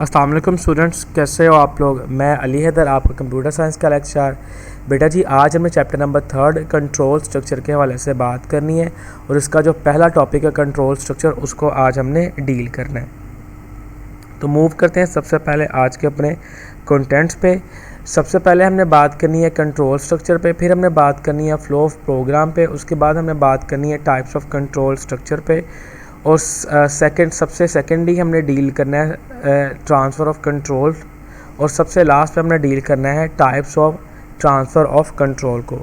अस्सलाम वालेकुम स्टूडेंट्स, कैसे हो आप लोग। मैं अली हैदर, आपका कंप्यूटर साइंस का लेक्चर। बेटा जी, आज हमें चैप्टर नंबर 3 कंट्रोल स्ट्रक्चर के हवाले से बात करनी है और इसका जो पहला टॉपिक है कंट्रोल स्ट्रक्चर, उसको आज हमने डील करना है। तो मूव करते हैं सबसे पहले आज के अपने कंटेंट्स पे। सबसे पहले हमने बात करनी है कंट्रोल स्ट्रक्चर पे, फिर हमने बात करनी है फ्लो ऑफ प्रोग्राम पे, उसके बाद हमने बात करनी है टाइप्स ऑफ कंट्रोल स्ट्रक्चर पे, और सबसे सेकेंडली हमने डील करना है ट्रांसफ़र ऑफ कंट्रोल, और सबसे लास्ट पे हमने डील करना है types of transfer of control को।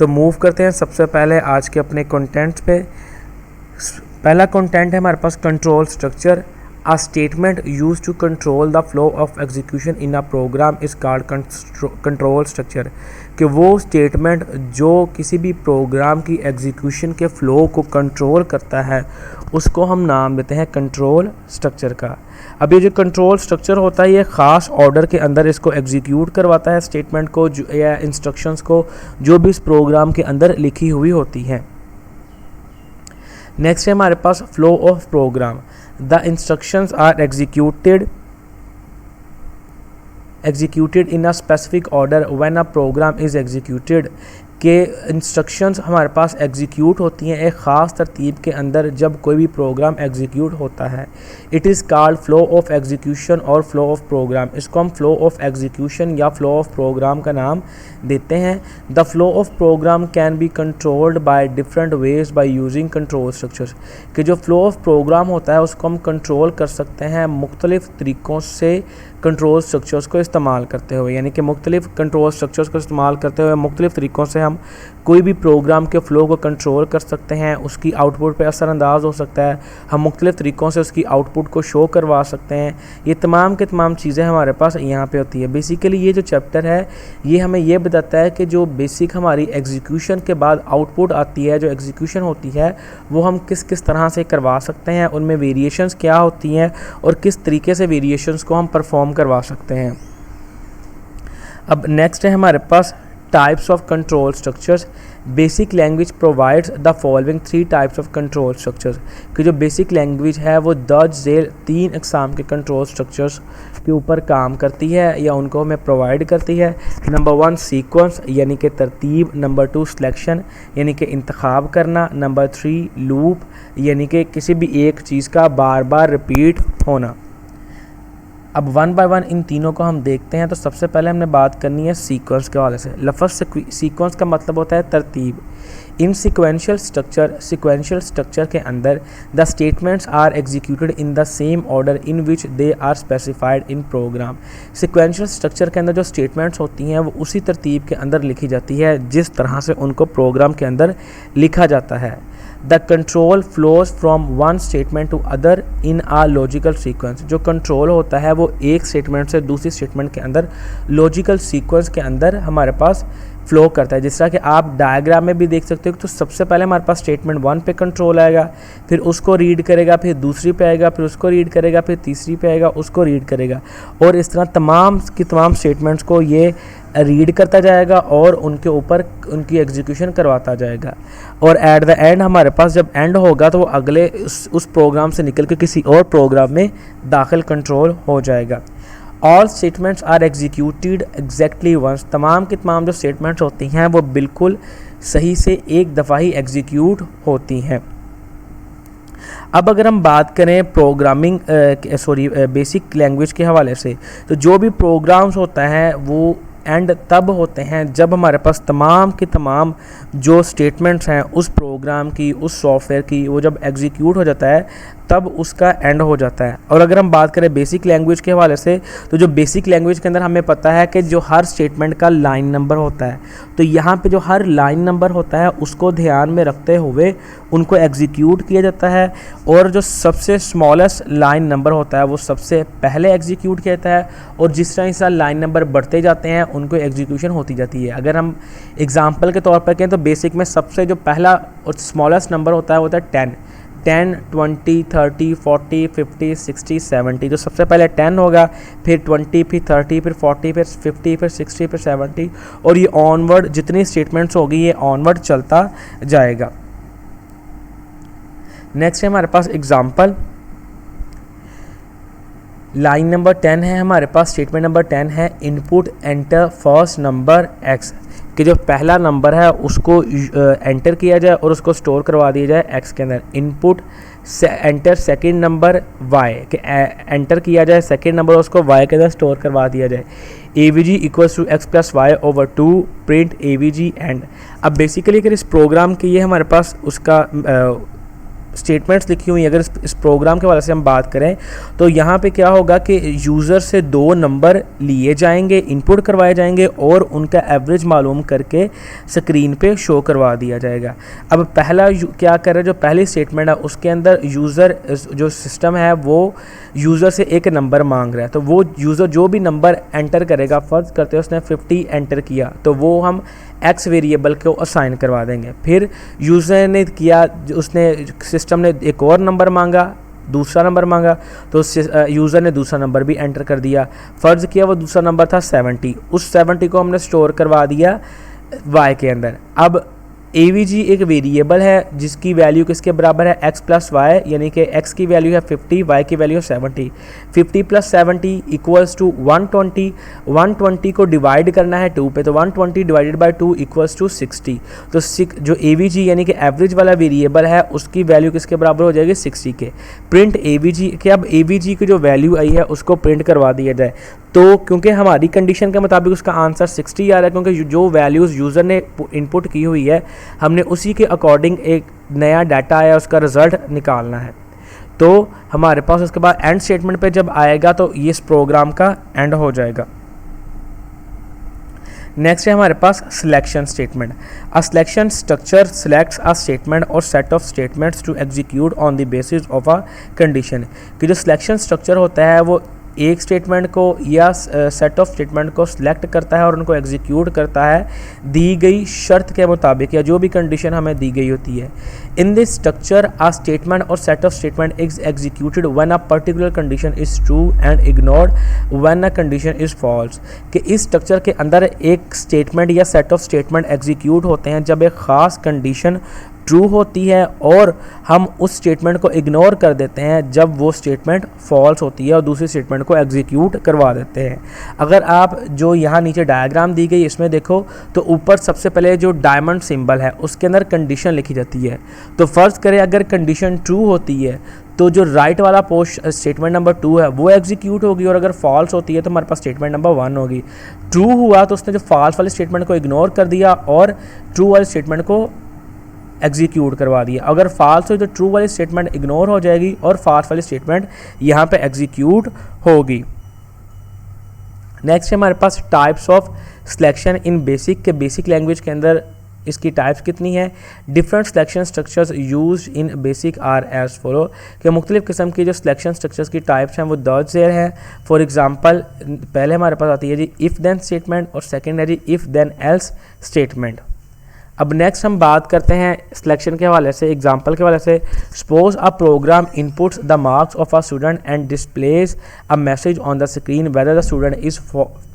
तो मूव करते हैं सबसे पहले आज के अपने कंटेंट्स पे। पहला कंटेंट है हमारे पास control structure. A statement use to control the flow of execution in a program is called control structure. कि वो स्टेटमेंट जो किसी भी प्रोग्राम की एग्जीक्यूशन के फ़्लो को कंट्रोल करता है, उसको हम नाम देते हैं कंट्रोल स्ट्रक्चर का। अब ये जो कंट्रोल स्ट्रक्चर होता है, ये ख़ास ऑर्डर के अंदर इसको एग्जीक्यूट करवाता है स्टेटमेंट को या इंस्ट्रक्शंस को जो भी इस प्रोग्राम के अंदर लिखी हुई होती हैं। नेक्स्ट है हमारे पास flow of program. The instructions are executed in a specific order when a program is executed। के इंस्ट्रक्शंस हमारे पास एग्जीक्यूट होती हैं एक ख़ास तरतीब के अंदर जब कोई भी प्रोग्राम एग्जीक्यूट होता है। It is called flow of execution और फ्लो ऑफ प्रोग्राम। इसको हम फ्लो ऑफ एग्जीक्यूशन या फ्लो ऑफ प्रोग्राम का नाम देते हैं। The flow of program can be controlled by different ways by using control structures. कि जो फ्लो ऑफ प्रोग्राम होता है उसको हम कंट्रोल कर सकते हैं मुख्तलिफ़ तरीक़ों से कंट्रोल स्ट्रक्चर्स को इस्तेमाल करते हुए, यानी कि मुख्तलिफ़ कंट्रोल स्ट्रक्चर्स को इस्तेमाल करते हुए मुख्तलिफ़ तरीक़ों से हम कोई भी प्रोग्राम के फ़्लो को कंट्रोल कर सकते हैं। उसकी आउटपुट पे असरअंदाज हो सकता है, हम मुख्तलिफ़ तरीक़ों से उसकी आउटपुट को शो करवा सकते हैं। ये तमाम के तमाम चीज़ें हमारे पास यहाँ पे होती है। बेसिकली ये जो चैप्टर है ये हमें ये बताता है कि जो बेसिक हमारी एग्जीक्यूशन के बाद आउटपुट आती है, जो एग्जीक्यूशन होती है, वो हम किस किस तरह से करवा सकते हैं, उनमें वेरिएशंस क्या होती हैं और किस तरीके से वेरिएशंस को हम परफॉर्म करवा सकते हैं। अब नेक्स्ट है हमारे पास types of control structures. Basic language provides the following 3 types of control structures. कि जो बेसिक लैंग्वेज है वो दर्ज झेल 3 अक़साम के कंट्रोल स्ट्रक्चर्स के ऊपर काम करती है या उनको हमें प्रोवाइड करती है। नंबर 1 सीक्वेंस यानी कि तरतीब, नंबर 2 सिलेक्शन यानी कि इंतखाब करना, नंबर 3 लूप यानी कि किसी भी एक चीज़ का बार बार रिपीट होना। अब वन बाय वन इन तीनों को हम देखते हैं। तो सबसे पहले हमने बात करनी है सीक्वेंस के हवाले से। लफ्ज़ सीक्वेंस का मतलब होता है तरतीब। इन सीक्वेंशियल स्ट्रक्चर के अंदर the statements are executed in the same order in which they are specified in program. Sequential structure के अंदर जो स्टेटमेंट्स होती हैं वो उसी तरतीब के अंदर लिखी जाती है जिस तरह से उनको प्रोग्राम के अंदर लिखा जाता है। The control flows from one statement to other in a logical sequence. जो कंट्रोल होता है वो एक स्टेटमेंट से दूसरी स्टेटमेंट के अंदर लॉजिकल सीक्वेंस के अंदर हमारे पास फ्लो करता है। जिस तरह कि आप डायग्राम में भी देख सकते हो, तो सबसे पहले हमारे पास स्टेटमेंट 1 पे कंट्रोल आएगा, फिर उसको रीड करेगा, फिर दूसरी पे आएगा, फिर उसको रीड करेगा, फिर तीसरी पे आएगा, उसको रीड करेगा, और इस तरह तमाम की तमाम स्टेटमेंट्स को ये रीड करता जाएगा और उनके ऊपर उनकी एग्जीक्यूशन करवाता जाएगा। और एट द एंड हमारे पास जब एंड होगा तो वो अगले उस प्रोग्राम से निकल के किसी और प्रोग्राम में दाखिल कंट्रोल हो जाएगा। All statements are executed exactly once. तमाम की तमाम जो स्टेटमेंट्स होती हैं वो बिल्कुल सही से एक दफ़ा ही एग्जीक्यूट होती हैं। अब अगर हम बात करें प्रोग्रामिंग बेसिक लैंग्वेज के हवाले से, तो जो भी प्रोग्राम्स होता है वो एंड तब होते हैं जब हमारे पास तमाम के तमाम जो स्टेटमेंट्स हैं उस प्रोग्राम की, उस सॉफ्टवेयर की, वो जब एग्जीक्यूट हो जाता है तब उसका एंड हो जाता है। और अगर हम बात करें बेसिक लैंग्वेज के हवाले से, तो जो बेसिक लैंग्वेज के अंदर हमें पता है कि जो हर स्टेटमेंट का लाइन नंबर होता है, तो यहाँ पे जो हर लाइन नंबर होता है उसको ध्यान में रखते हुए उनको एग्जीक्यूट किया जाता है, और जो सबसे स्मॉलेस्ट लाइन नंबर होता है वो सबसे पहले एग्जीक्यूट किया जाता है, और जिस तरह से लाइन नंबर बढ़ते जाते हैं उनको एग्जीक्यूशन होती जाती है। अगर हम एग्जाम्पल के तौर पर कहें तो बेसिक में सबसे जो पहला और स्मॉलेस्ट नंबर होता है वो होता है 10, 20, 30, 40, 50, 60, 70। जो सबसे पहले 10 होगा, फिर 20, फिर 30, फिर 40, फिर 50, फिर 60, फिर 70, और ये ऑनवर्ड जितनी स्टेटमेंट्स होगी ये ऑनवर्ड चलता जाएगा। नेक्स्ट है हमारे पास एग्जाम्पल। लाइन नंबर 10 है हमारे पास, स्टेटमेंट नंबर 10 है input enter first number x, कि जो पहला नंबर है उसको एंटर किया जाए और उसको स्टोर करवा दिया जाए x के अंदर। Input enter second number y, कि एंटर किया जाए सेकंड नंबर उसको y के अंदर स्टोर करवा दिया जाए। avg equals to x plus y over 2 print avg end. अब बेसिकली अगर इस प्रोग्राम के ये हमारे पास उसका स्टेटमेंट्स लिखी हुई, अगर इस प्रोग्राम के वाले से हम बात करें तो यहाँ पे क्या होगा कि यूज़र से 2 नंबर लिए जाएंगे, इनपुट करवाए जाएंगे और उनका एवरेज मालूम करके स्क्रीन पे शो करवा दिया जाएगा। अब पहला क्या कर रहा है, जो पहली स्टेटमेंट है उसके अंदर यूज़र जो सिस्टम है वो यूज़र से एक नंबर मांग रहा है, तो वो यूज़र जो भी नंबर एंटर करेगा, फ़र्ज़ करते हैं उसने 50 एंटर किया, तो वो हम एक्स वेरिएबल को असाइन करवा देंगे। फिर यूज़र ने किया, उसने सिस्टम ने एक और नंबर मांगा, दूसरा नंबर मांगा, तो यूज़र ने दूसरा नंबर भी एंटर कर दिया। फ़र्ज़ किया वो दूसरा नंबर था 70, उस 70 को हमने स्टोर करवा दिया y के अंदर। अब avg एक वेरिएबल है जिसकी वैल्यू किसके बराबर है, x प्लस वाई, यानी कि x की वैल्यू है 50, y की वैल्यू है 70। 50 प्लस 70 इक्वल्स टू 120, 120 को डिवाइड करना है 2 पे, तो 120 डिवाइडेड बाय 2 इक्वल्स टू 60। तो जो avg यानी कि एवरेज वाला वेरिएबल है उसकी वैल्यू किसके बराबर हो जाएगी, 60 के। प्रिंट avg के, अब avg की जो वैल्यू आई है उसको प्रिंट करवा दिया जाए। तो क्योंकि हमारी कंडीशन के मुताबिक उसका आंसर 60 आ रहा है, क्योंकि जो वैल्यूज़ यूज़र ने इनपुट की हुई है हमने उसी के अकॉर्डिंग एक नया डाटा आया उसका रिज़ल्ट निकालना है। तो हमारे पास उसके बाद एंड स्टेटमेंट पे जब आएगा तो ये इस प्रोग्राम का एंड हो जाएगा। नेक्स्ट है हमारे पास selection statement. A selection structure selects a statement or set of statements to execute on the basis of a condition. कि जो सिलेक्शन स्ट्रक्चर होता है वो एक स्टेटमेंट को या सेट ऑफ स्टेटमेंट को सिलेक्ट करता है और उनको एग्जीक्यूट करता है दी गई शर्त के मुताबिक या जो भी कंडीशन हमें दी गई होती है। In this structure a statement or set of statement is executed when a particular condition is true and ignored when a condition is false. कि इस स्ट्रक्चर के अंदर एक स्टेटमेंट या सेट ऑफ स्टेटमेंट एग्जीक्यूट होते हैं जब एक ख़ास कंडीशन ट्रू होती है और हम उस स्टेटमेंट को इग्नोर कर देते हैं जब वो स्टेटमेंट फॉल्स होती है और दूसरी स्टेटमेंट को एग्जीक्यूट करवा देते हैं। अगर आप जो यहाँ नीचे डायग्राम दी गई इसमें देखो तो ऊपर सबसे पहले जो डायमंड सिंबल है उसके अंदर कंडीशन लिखी जाती है। तो फर्ज करें अगर कंडीशन ट्रू होती है तो जो राइट वाला पोस्ट स्टेटमेंट नंबर 2 है वो एग्जीक्यूट होगी, और अगर फॉल्स होती है तो हमारे पास स्टेटमेंट नंबर 1 होगी। ट्रू हुआ तो उसने जो फॉल्स वाले स्टेटमेंट को इग्नोर कर दिया और ट्रू वाले स्टेटमेंट को एग्जीक्यूट करवा दिया। अगर फॉल्स हो तो ट्रू वाली स्टेटमेंट इग्नोर हो जाएगी और फॉल्स वाली स्टेटमेंट यहाँ पे एग्जीक्यूट होगी। नेक्स्ट है हमारे पास types of selection in basic के बेसिक लैंग्वेज के अंदर इसकी टाइप्स कितनी है। Different selection structures use in basic are as follow, कि मुख्तलिफ किस्म की जो सिलेक्शन स्ट्रक्चर्स की टाइप्स हैं वो दर्ज ज़ेर है। फॉर एग्जांपल पहले हमारे पास आती है जी इफ़ देन स्टेटमेंट और सेकेंड है जी इफ़ देन एल्स स्टेटमेंट। अब नेक्स्ट हम बात करते हैं सिलेक्शन के हवाले से, एग्जाम्पल के हवाले से। Suppose a program inputs the marks of a student and displays a message on the screen whether the student is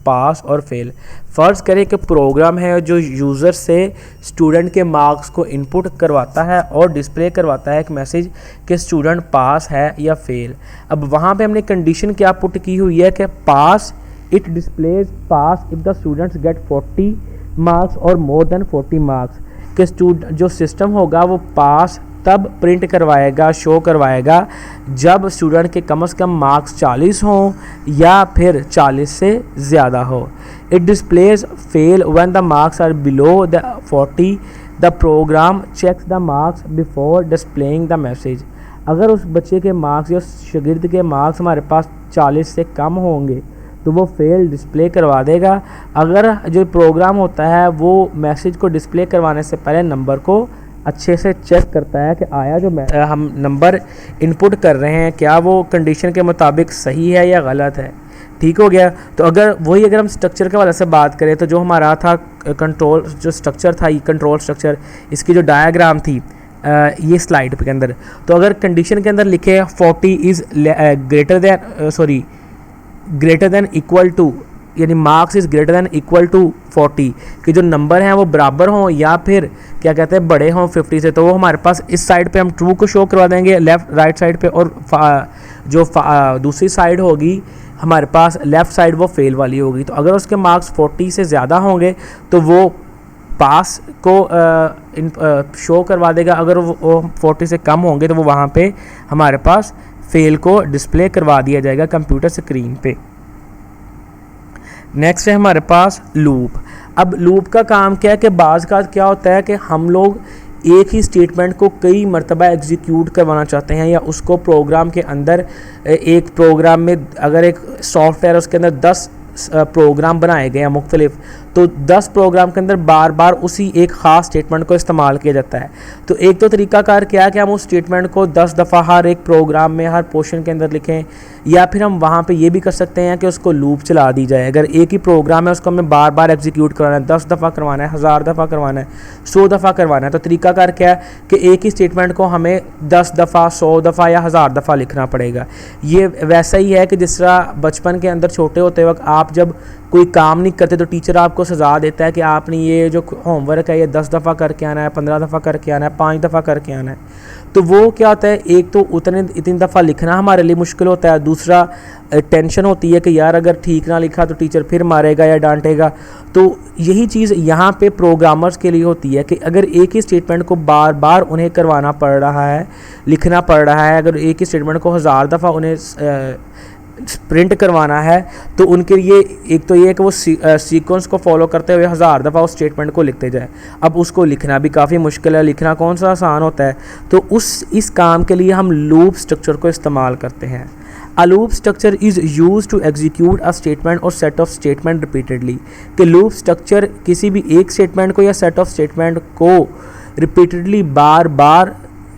pass or fail. फ़र्ज़ करें कि प्रोग्राम है जो यूज़र से स्टूडेंट के मार्क्स को इनपुट करवाता है और डिस्प्ले करवाता है एक मैसेज कि स्टूडेंट पास है या फेल। अब वहाँ पे हमने कंडीशन क्या पुट की हुई है कि pass, it displays pass if the students get 40 marks or more then 40 marks. के जो सिस्टम होगा वो पास तब प्रिंट करवाएगा, शो करवाएगा जब स्टूडेंट के कम से कम मार्क्स 40 हों या फिर 40 से ज़्यादा हो। It displays fail when the marks are below the 40। The program checks the marks before displaying the message. अगर उस बच्चे के मार्क्स या शागिर्द के मार्क्स हमारे पास 40 से कम होंगे तो वो फेल डिस्प्ले करवा देगा। अगर जो प्रोग्राम होता है वो मैसेज को डिस्प्ले करवाने से पहले नंबर को अच्छे से चेक करता है कि आया जो हम नंबर इनपुट कर रहे हैं क्या वो कंडीशन के मुताबिक सही है या गलत है। ठीक हो गया। तो अगर हम स्ट्रक्चर के वाले से बात करें तो जो हमारा था कंट्रोल जो स्ट्रक्चर था, कंट्रोल स्ट्रक्चर, इसकी जो डायग्राम थी ये स्लाइड के अंदर, तो अगर कंडीशन के अंदर लिखे 40 is greater than equal to, यानी marks is greater than equal to 40, कि जो नंबर हैं वो बराबर हों या फिर क्या कहते हैं बड़े हों 50 से, तो वो हमारे पास इस साइड पे हम ट्रू को शो करवा देंगे लेफ़्ट राइट साइड पे, और जो दूसरी साइड होगी हमारे पास लेफ़्ट साइड वो फेल वाली होगी। तो अगर उसके मार्क्स 40 से ज़्यादा होंगे तो वो पास को शो करवा देगा, अगर वो 40 से कम होंगे तो वो वहाँ पे हमारे पास फेल को डिस्प्ले करवा दिया जाएगा कंप्यूटर स्क्रीन पे। नेक्स्ट है हमारे पास लूप। अब लूप का काम क्या है कि बाज़ का क्या होता है कि हम लोग एक ही स्टेटमेंट को कई मरतबा एग्जीक्यूट करवाना चाहते हैं, या उसको प्रोग्राम के अंदर एक प्रोग्राम में अगर एक सॉफ्टवेयर उसके अंदर 10 प्रोग्राम बनाए गए हैं मुख्तलिफ, तो 10 प्रोग्राम के अंदर बार बार उसी एक ख़ास स्टेटमेंट को इस्तेमाल किया जाता है। तो एक तो तरीकाकार क्या है कि हम उस स्टेटमेंट को 10 दफ़ा हर एक प्रोग्राम में हर पोर्शन के अंदर लिखें, या फिर हम वहाँ पे ये भी कर सकते हैं कि उसको लूप चला दी जाए। अगर एक ही प्रोग्राम है उसको हमें बार बार एग्जीक्यूट करवाना है, 10 दफ़ा करवाना है, 1000 दफ़ा करवाना है, 100 दफ़ा करवाना है, तो तरीकाकार क्या है कि एक ही स्टेटमेंट को हमें 10 दफ़ा, 100 दफ़ा या 1000 दफ़ा लिखना पड़ेगा। ये वैसा ही है कि जिस तरह बचपन के अंदर छोटे होते वक्त आप जब कोई काम नहीं करते तो टीचर आपको सज़ा देता है कि आपने ये जो होमवर्क है ये 10 दफ़ा करके आना है, 15 दफ़ा करके आना है, 5 दफ़ा करके आना है। तो वो क्या होता है, एक तो इतनी दफ़ा लिखना हमारे लिए मुश्किल होता है, दूसरा टेंशन होती है कि यार अगर ठीक ना लिखा तो टीचर फिर मारेगा या डांटेगा। तो यही चीज़ यहाँ पे प्रोग्रामर्स के लिए होती है कि अगर एक ही स्टेटमेंट को बार बार उन्हें करवाना पड़ रहा है, लिखना पड़ रहा है, अगर एक ही स्टेटमेंट को 1000 दफ़ा उन्हें प्रिंट करवाना है, तो उनके लिए एक तो ये है कि वो सीक्वेंस को फॉलो करते हुए 1000 दफ़ा उस स्टेटमेंट को लिखते जाए। अब उसको लिखना भी काफ़ी मुश्किल है, लिखना कौन सा आसान होता है। तो इस काम के लिए हम लूप स्ट्रक्चर को इस्तेमाल करते हैं। A loop structure is used to execute a statement or set of statement repeatedly। कि लूप स्ट्रक्चर किसी भी एक स्टेटमेंट को या सेट ऑफ स्टेटमेंट को रिपीटेडली बार बार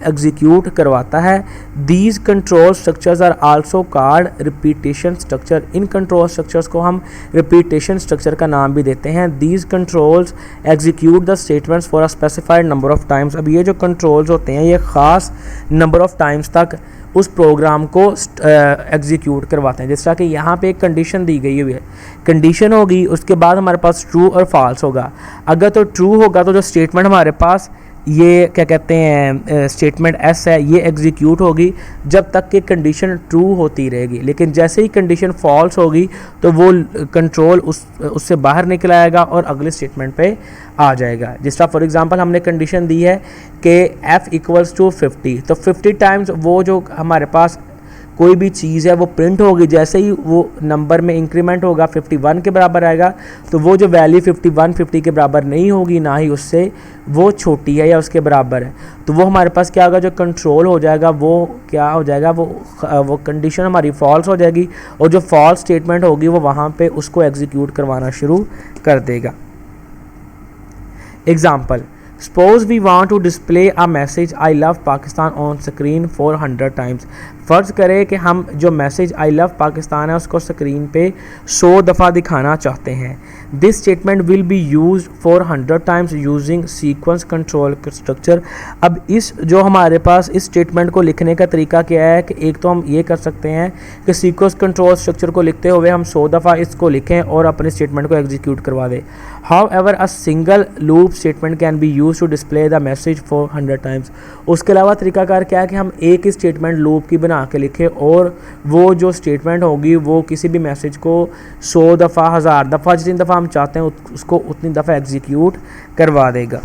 एग्जीक्यूट करवाता है। These control structures are also called repetition structure. इन कंट्रोल स्ट्रक्चर्स को हम रिपीटेशन स्ट्रक्चर का नाम भी देते हैं। These controls execute the statements for a specified number of times. अब ये जो कंट्रोल्स होते हैं ये ख़ास नंबर ऑफ टाइम्स तक उस प्रोग्राम को एग्जीक्यूट करवाते हैं। जिस तरह कि यहाँ पे एक कंडीशन दी गई हुई है, कंडीशन होगी, उसके बाद हमारे पास ट्रू और फॉल्स होगा। अगर तो ट्रू होगा तो जो स्टेटमेंट हमारे पास ये क्या कहते हैं स्टेटमेंट एस है, ये एग्जीक्यूट होगी जब तक कि कंडीशन ट्रू होती रहेगी। लेकिन जैसे ही कंडीशन फॉल्स होगी तो वो कंट्रोल उससे बाहर निकल आएगा और अगले स्टेटमेंट पे आ जाएगा। जिस तरह फॉर एग्जांपल हमने कंडीशन दी है कि f इक्वल्स टू 50, तो 50 टाइम्स वो जो हमारे पास कोई भी चीज़ है वो प्रिंट होगी। जैसे ही वो नंबर में इंक्रीमेंट होगा 51 के बराबर आएगा, तो वो जो वैल्यू 50 के बराबर नहीं होगी, ना ही उससे वो छोटी है या उसके बराबर है, तो वो हमारे पास क्या होगा, जो कंट्रोल हो जाएगा वो क्या हो जाएगा, वो कंडीशन हमारी फॉल्स हो जाएगी और जो फॉल्स स्टेटमेंट होगी वो वहाँ पे उसको एग्जीक्यूट करवाना शुरू कर देगा। Example, Suppose we want to display a message I love Pakistan on screen for 100 times। फ़र्ज़ करें कि हम जो मैसेज आई लव पाकिस्तान है उसको स्क्रीन पे 100 दफ़ा दिखाना चाहते हैं। This statement will be use for 100 times using sequence control structure. अब इस जो हमारे पास इस स्टेटमेंट को लिखने का तरीका क्या है कि एक तो हम ये कर सकते हैं कि सीक्वेंस कंट्रोल स्ट्रक्चर को लिखते हुए हम 100 दफ़ा इसको लिखें और अपने स्टेटमेंट को एग्जीक्यूट करवा दें। However a single loop statement can be use to display the message for 100 times. उसके अलावा तरीकाकार क्या है कि हम एक ही स्टेटमेंट लूप की बना के लिखे और वो जो स्टेटमेंट होगी वो किसी भी मैसेज को 100 दफ़ा, 1000 दफ़ा, जितनी दफ़ा हम चाहते हैं उसको उतनी दफ़ा एग्जीक्यूट करवा देगा।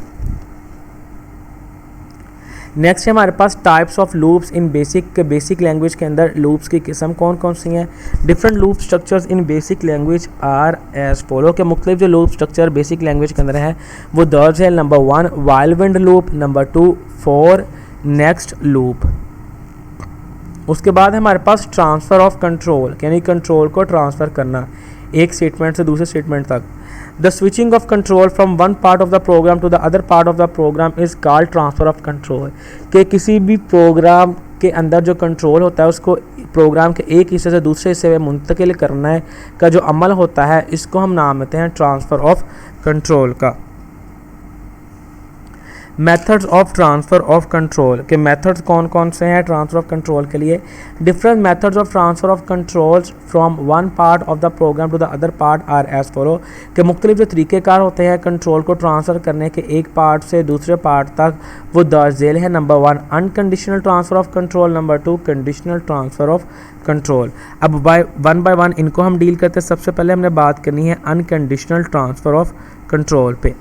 नेक्स्ट है हमारे पास types of loops in basic language के अंदर लूप्स की किस्म कौन कौन सी हैं। Different loop structures in basic language are as follow. के मुख्तलिफ जो लूप स्ट्रक्चर बेसिक लैंग्वेज के अंदर है वो दर्ज है। Number 1 while wend loop, number 2 for next loop. उसके बाद हमारे पास ट्रांसफ़र ऑफ कंट्रोल, यानी कंट्रोल को ट्रांसफ़र करना एक स्टेटमेंट से दूसरे स्टेटमेंट तक। The switching of control from one part of the program to the other part of the program is called transfer of control. कि किसी भी प्रोग्राम के अंदर जो कंट्रोल होता है उसको प्रोग्राम के एक हिस्से से दूसरे हिस्से में मुंतकिल करना है का जो अमल होता है इसको हम नाम देते हैं ट्रांसफ़र ऑफ कंट्रोल का। Methods of transfer of control के मेथड्स कौन कौन से हैं ट्रांसफ़र ऑफ कंट्रोल के लिए। Different methods of transfer of controls from one part of the program to the other part are as follow के मुख्तलिफ जो तरीक़ेकार होते हैं कंट्रोल को ट्रांसफ़र करने के एक पार्ट से दूसरे पार्ट तक, वो दर्ज झेल है। Number 1 unconditional transfer of control, number 2 conditional transfer of control. अब बाय वन इनको हम डील करते हैं। सबसे पहले हमने बात करनी है अनकंडीशनल ट्रांसफ़र ऑफ कंट्रोल पे।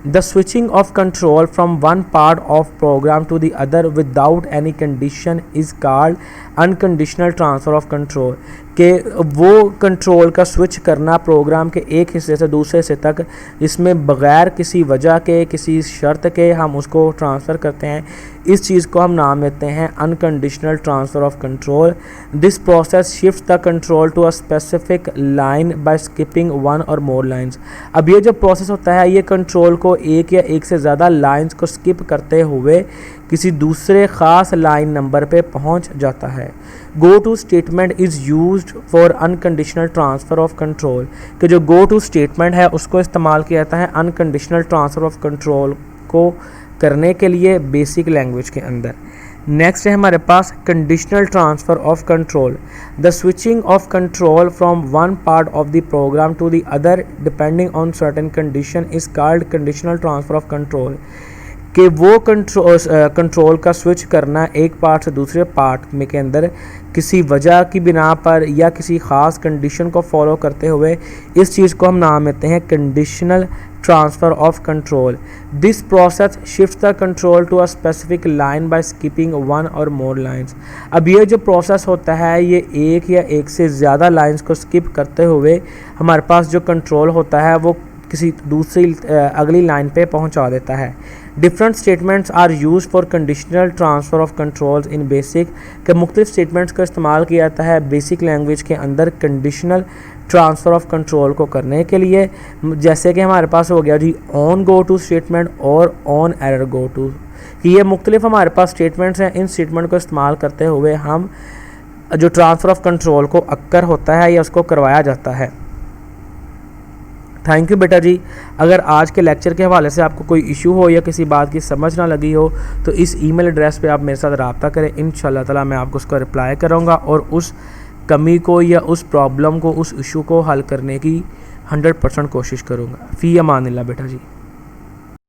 The switching of control from one part of program to the other without any condition is called unconditional transfer of control कि वो कंट्रोल का स्विच करना प्रोग्राम के एक हिस्से से दूसरे हिस्से तक जिसमें बग़ैर किसी वजह के किसी शर्त के हम उसको ट्रांसफ़र करते हैं, इस चीज़ को हम नाम देते हैं unconditional transfer of control. This process shift the control to a specific line by skipping one or more lines. अब ये जो प्रोसेस होता है ये कंट्रोल को एक या एक से ज़्यादा लाइंस को स्किप करते हुए किसी दूसरे ख़ास लाइन नंबर पे पहुंच जाता है। Go to statement is used for unconditional transfer of control कि जो गो टू स्टेटमेंट है उसको इस्तेमाल किया जाता है अनकंडीशनल ट्रांसफ़र ऑफ कंट्रोल को करने के लिए बेसिक लैंग्वेज के अंदर। नेक्स्ट है हमारे पास conditional transfer of control. The switching of control from one part of the program to the other depending on certain condition is called conditional transfer of control कि वो कंट्रोल का switch करना एक पार्ट से दूसरे पार्ट में के अंदर किसी वजह की बिना पर या किसी ख़ास कंडीशन को फॉलो करते हुए, इस चीज़ को हम नाम देते हैं conditional transfer of control. This process shift the control to a specific line by skipping one or more lines. अब ये जो प्रोसेस होता है ये एक या एक से ज़्यादा लाइंस को स्किप करते हुए हमारे पास जो कंट्रोल होता है वो किसी दूसरी अगली लाइन पे पहुंचा देता है। Different statements are use for conditional transfer of controls in basic के मुख्तलिफ स्टेटमेंट्स का इस्तेमाल किया जाता है बेसिक लैंग्वेज के अंदर कंडीशनल ट्रांसफ़र ऑफ कंट्रोल को करने के लिए। जैसे कि हमारे पास हो गया जी ऑन गो टू स्टेटमेंट और ऑन एरर गो टू, कि ये मुख्तलिफ हमारे पास स्टेटमेंट्स हैं। इन स्टेटमेंट को इस्तेमाल करते हुए हम जो ट्रांसफ़र ऑफ कंट्रोल को अक्कर होता है या उसको करवाया जाता है। थैंक यू बेटा जी। अगर आज के लेक्चर के हवाले से आपको कोई इशू हो या किसी बात की समझ ना लगी हो तो इस ईमेल एड्रेस पे आप मेरे साथ रब्ता करें। इंशाअल्लाह ताला मैं आपको उसका रिप्लाई करूँगा और उस कमी को या उस प्रॉब्लम को उस इशू को हल करने की 100% कोशिश करूँगा। फ़ी अमानिल्लाह बेटा जी।